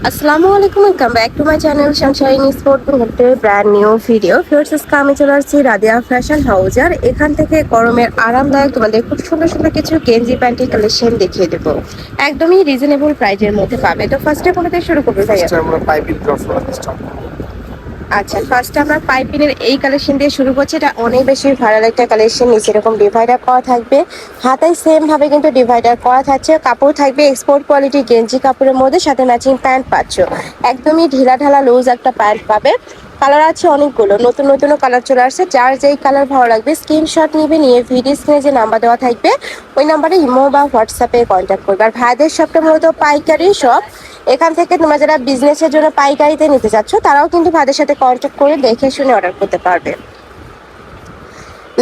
আসসালামু আলাইকুম, welcome back to my channel Sunshine sport গ্রুপের ব্র্যান্ড নিউ ভিডিও। ফিরোজ আমি চলে আসছি রাদিয়া ফ্যাশন হাউস, আর এখান থেকে গরমের আরামদায়ক তোমাদের খুব সুন্দর সুন্দর কিছু গেঞ্জি প্যান্টের কালেকশন দেখিয়ে দেবো, একদমই রিজনেবল প্রাইজের মধ্যে পাবে। তো ফার্স্টে কোনোতে শুরু করবো ভাইয়া? আমরা পাইপিং ড্রপ করা স্টার্ট করব। আচ্ছা, ফার্স্টে আমরা পাইপিনের এই কালেকশন দিয়ে শুরু করছি। এটা অনেক বেশি ভাইরাল একটা কালেকশন। নিচে এরকম ডিভাইডার করা থাকবে, হাতায় সেম ভাবে কিন্তু ডিভাইডার করা থাকছে। কাপড় থাকবে এক্সপোর্ট কোয়ালিটি গেঞ্জি কাপড়ের মধ্যে, সাথে ম্যাচিং প্যান্ট পাচ্ছ। একদমই ঢিলা ঢালা লুজ একটা প্যান্ট পাবে। কালার আছে অনেকগুলো, নতুন নতুন কালার চলে আসছে। যার যেই কালার ভালো লাগবে স্ক্রিনশট নিবে, নিয়ে ভিডিও স্ক্রিনে যে নাম্বার দেওয়া থাকবে ওই নাম্বারে ইমো বা হোয়াটসঅ্যাপে কন্ট্যাক্ট করবে। আর ভাইদের শপটা মূলত পাইকারি শপ। এখান থেকে তোমরা যারা বিজনেসের জন্য পাইকারিতে নিতে চাচ্ছ তারাও কিন্তু ভাইদের সাথে কন্ট্যাক্ট করে দেখে শুনে অর্ডার করতে পারবে।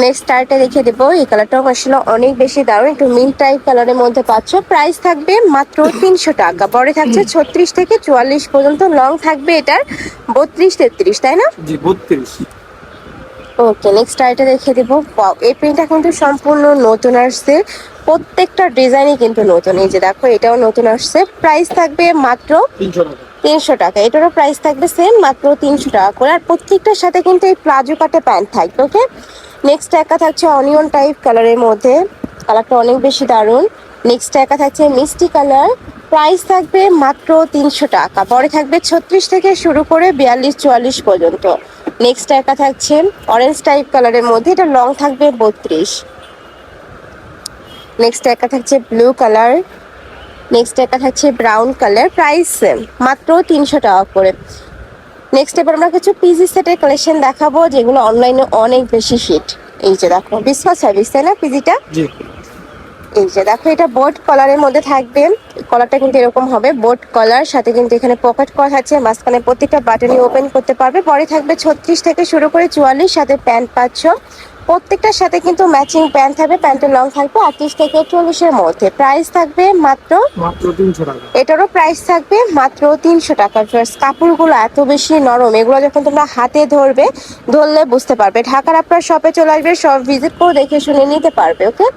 নেক্সট টাইটা দেখিয়ে দেবো। এই কালারটাও আসলে অনেক বেশি দারুণ, একটু মিল টাইপ কালারের মধ্যে পাচ্ছ। প্রাইস থাকবে মাত্র 300 টাকা। বড় থাকছে 36 থেকে 44 পর্যন্ত, লং থাকবে এটার 32-33, তাই না? জি 32। ওকে, নেক্সট আইটা দেখিয়ে দেবো। ওয়াও, এই প্রিন্টটা কিন্তু সম্পূর্ণ নতুন আসছে। প্রত্যেকটা ডিজাইনই কিন্তু নতুন। এই যে দেখো, এটাও নতুন আসছে। প্রাইস থাকবে মাত্র 300 টাকা। 300 টাকা। এটারও প্রাইস থাকবে সেম, মাত্র 300 টাকা করে। আর প্রত্যেকটার সাথে কিন্তু এই প্লাজো কাটে প্যান্ট থাকবে। ওকে, নেক্সট একা থাকছে অনিয়ন টাইপ কালারের মধ্যে, কালারটা অনেক বেশি দারুণ। নেক্সট একা থাকছে মিষ্টি কালার। প্রাইস থাকবে মাত্র 300 টাকা। পরে থাকবে 36 থেকে শুরু করে 42-44 পর্যন্ত। নেক্সট একা থাকছে অরেঞ্জ টাইপ কালারের মধ্যে, এটা লং থাকবে 32। নেক্সট একা থাকছে ব্লু কালার। নেক্সট একা থাকছে ব্রাউন কালার। প্রাইস সেম, মাত্র 300 টাকা করে। নেক্সট এবার আমরা কিছু পিজি সেটের কালেকশন দেখাবো, যেগুলো অনলাইনে অনেক বেশি হিট। এই যে দেখো, বিসমাস সার্ভিস, তাই না পিজিটা? জি। এই যে দেখো, এটা বোট কলারের মধ্যে থাকবে। কলারটা কিন্তু এরকম হবে, বোট কলার, সাথে কিন্তু এখানে পকেট করা আছে। মাঝখানে প্রত্যেকটা বাটনই ওপেন করতে পারবে। পরে থাকবে 36 থেকে শুরু করে 44, সাথে প্যান্ট পাচ্ছ। প্রত্যেকটার সাথে কিন্তু ম্যাচিং প্যান্ট থাকবে। প্যান্টের লং থাকবে 38 থেকে 40-এর মধ্যে। প্রাইস থাকবে মাত্র 300 টাকা। এটারও প্রাইস থাকবে মাত্র 300 টাকা। ফার্স্ট কাপড়গুলো এত বেশি নরম, এগুলো যখন তোমরা হাতে ধরলে বুঝতে পারবে। ঢাকার আপনার শপে চলে আসবে, সব ভিজিট করে দেখে শুনে নিতে পারবে। ওকে,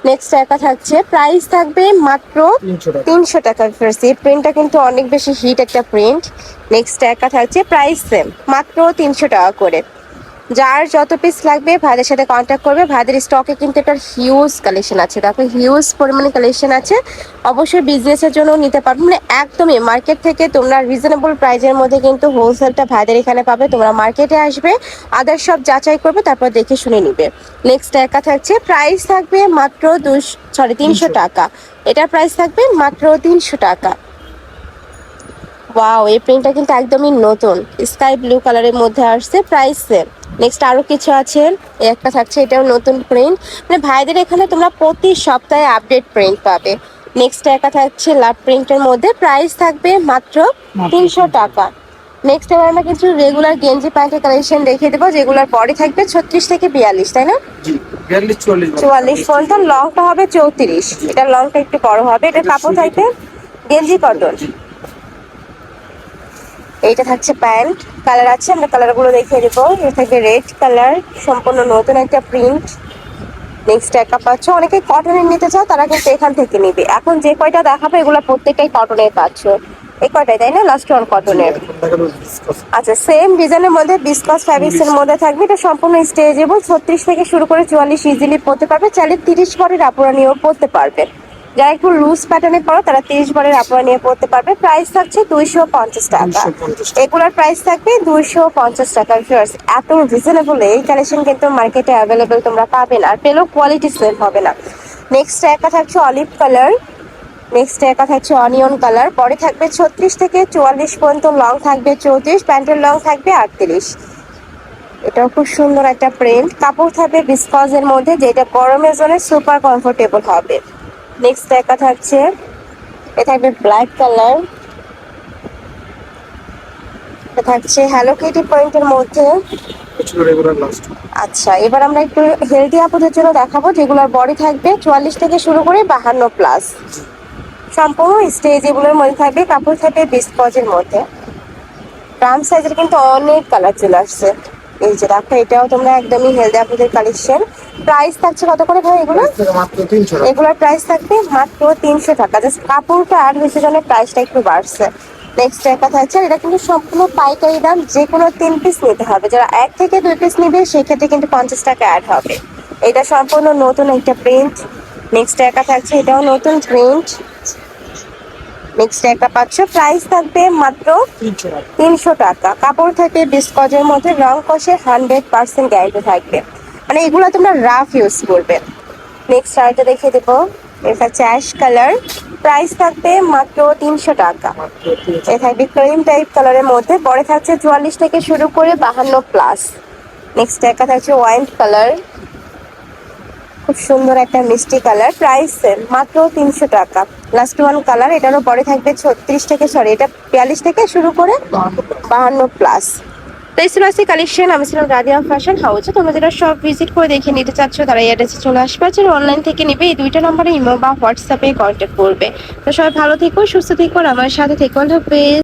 নেক্সট একা থাকছে, প্রাইস থাকবে মাত্র 300 টাকা। ফার্স্ট এই প্রিন্টটা কিন্তু অনেক বেশি হিট একটা প্রিন্ট। নেক্সট একা থাকছে, প্রাইস সেম, মাত্র 300 টাকা করে। যার যত পিস লাগবে ভাইদের সাথে কন্ট্যাক্ট করবে। ভাইদের স্টকে কিন্তু একটা হিউজ কালেকশন আছে, দেখো হিউজ পরিমাণে কালেকশন আছে। অবশ্যই বিজনেসের জন্য নিতে পারবে, মানে একদমই মার্কেট থেকে তোমরা রিজনেবল প্রাইজের মধ্যে কিন্তু হোলসেলটা ভাইদের এখানে পাবে। তোমরা মার্কেটে আসবে, আদার সব যাচাই করবে, তারপর দেখে শুনে নিবে। নেক্সট একা থাকছে, প্রাইস থাকবে মাত্র 300 টাকা। এটার প্রাইস থাকবে মাত্র 300 টাকা। ওয়াও, এই প্রিন্টটা কিন্তু একদমই নতুন, স্কাই ব্লু কালারের মধ্যে আসছে। Price same. নেক্সট আরো কিছু আছে, এই একটা থাকছে, এটাও নতুন প্রিন্ট। মানে ভাইদের এখানে তোমরা প্রতি সপ্তাহে আপডেট প্রিন্ট পাবে। নেক্সট একটা থাকছে লাভ প্রিন্টের মধ্যে। প্রাইস থাকবে মাত্র 300 টাকা। নেক্সট এবার আমরা কিছু রেগুলার গেঞ্জি প্যান্টের কালেকশন দেখিয়ে দেবো, যেগুলোর বডি থাকবে 36 থেকে 42, তাই না? জি 42 44 পর্যন্ত। লংটা হবে 34, এটা লংটা একটু বড় হবে। এটা কাপড় থাকবে গেঞ্জি কটন। এইটা থাকছে প্যান্ট। কালার আছে, আমরা কালারগুলো দেখিয়ে দেবো। এটা থাকবে রেড কালার, সম্পূর্ণ নতুন একটা প্রিন্ট। নেক্সট একা পাচ্ছ, অনেকে কটনের নিতে চাও তারা কিন্তু এখান থেকে নিবে। এখন যে কয়টা দেখাবো এগুলো প্রত্যেকটাই কটনের পাচ্ছ। এই কয়টাই, তাই না? লাস্ট ওয়ান কটনের। আচ্ছা, সেম ডিজাইনের মধ্যে বিসকাস ফ্যাব্রিক্স এর মধ্যে থাকবে। এটা সম্পূর্ণ স্ট্রেচেবল, 36 থেকে শুরু করে 44 ইজিলি পরতে পারবে। চাইলে 30 বরের আপুরা নিয়েও পরতে পারবে। যারা একটু লুজ প্যাটার্নে পড়ো তারা 30 বরের আপুরা নিয়ে পড়তে পারবে। প্রাইস থাকছে 250 টাকা। এগুলোর প্রাইস থাকবে 250 টাকা। এত রিজনেবল এই কালেকশন কিন্তু মার্কেটে অ্যাভেলেবেল তোমরা পাবে না, আর পেলেও কোয়ালিটি সেম হবে না। নেক্সট একটা থাকছে অলিভ কালার। নেক্সট একা থাকছে অনিয়ন কালার। পরে থাকবে 36 থেকে 44 পর্যন্ত, লং থাকবে 34, প্যান্টের লং থাকবে 38। এটাও খুব সুন্দর একটা প্রিন্ট। কাপড় থাকবে বিসকজের মধ্যে, যেটা গরমের জন্য সুপার কমফোর্টেবল হবে। নেক্সট একা থাকছে, এ থাকবে ব্ল্যাক কালার। এটা থাকছে হ্যালো কিটি প্রিন্টের মধ্যে। আচ্ছা, এবার আমরা একটু হেলদি আপুদের জন্য দেখাবো, যেগুলোর বডি থাকবে 44 থেকে শুরু করে 52 প্লাস। সম্পূর্ণ স্ট্রেচেবলের মধ্যে থাকবে, কাপড় থাকবে বিসকজের মধ্যে। ট্রাম সাইজের কিন্তু অনেক কালার চলে আসছে। এই যে দেখো, এটাও তোমরা একদমই হেলদি আপুদের কালেকশন। প্রাইস থাকছে কত করে ভাই এগুলো? এগুলোর প্রাইস থাকবে মাত্র 300 টাকা। জাস্ট কাপড়টা অ্যাড হয়েছে জন্য প্রাইসটা একটু বাড়ছে। নেক্সট একটা থাকছে, এটা কিন্তু সম্পূর্ণ পাইকারি দাম, যে কোনো 3 পিস নিতে হবে। যারা 1 থেকে 2 পিস নিবে সেক্ষেত্রে কিন্তু 50 টাকা অ্যাড হবে। এটা সম্পূর্ণ নতুন একটা প্রিন্ট। নেক্সট একটা থাকছে, এটাও নতুন প্রিন্ট। নেক্সট একটা পাচ্ছ, প্রাইস থাকবে মাত্র 300 টাকা। 300 টাকা। কাপড় থাকে বিস্কজের মধ্যে, রং কষে 100% গ্যারান্টি থাকবে, মানে এগুলো তোমরা রাফ ইউজ করবে। নেক্সট আরেকটা দেখিয়ে দেবো, এটা হচ্ছে অ্যাশ কালার, প্রাইস থাকবে মাত্র 300 টাকা। মাত্র 300 এ থাকবে ক্রিম টাইপ কালারের মধ্যে, পরে থাকছে 44 থেকে শুরু করে 52 প্লাস। নেক্সট একটা থাকছে ওয়াইন কালার, খুব সুন্দর একটা মিষ্টি কালার, প্রাইস সেম মাত্র 300 টাকা। লাস্ট ওয়ান কালার, এটারও পরে থাকবে 36 থেকে এটা 42 থেকে শুরু করে 52 প্লাস। প্রেসরাসি কালেকশন, আমি ছিলাম রাদিয়া ফ্যাশন হাউসে। তোমরা যারা সব ভিজিট করে দেখে নিতে চাচ্ছ তারা এই অ্যাড্রেসে চলে আসবে, যারা অনলাইন থেকে নিবে এই দুইটা নম্বরে ইমো বা হোয়াটসঅ্যাপে কন্ট্যাক্ট করবে। তো সবাই ভালো থেকো, সুস্থ থেকো, আর আমার সাথে থেকো। আল্লাহ হাফেজ।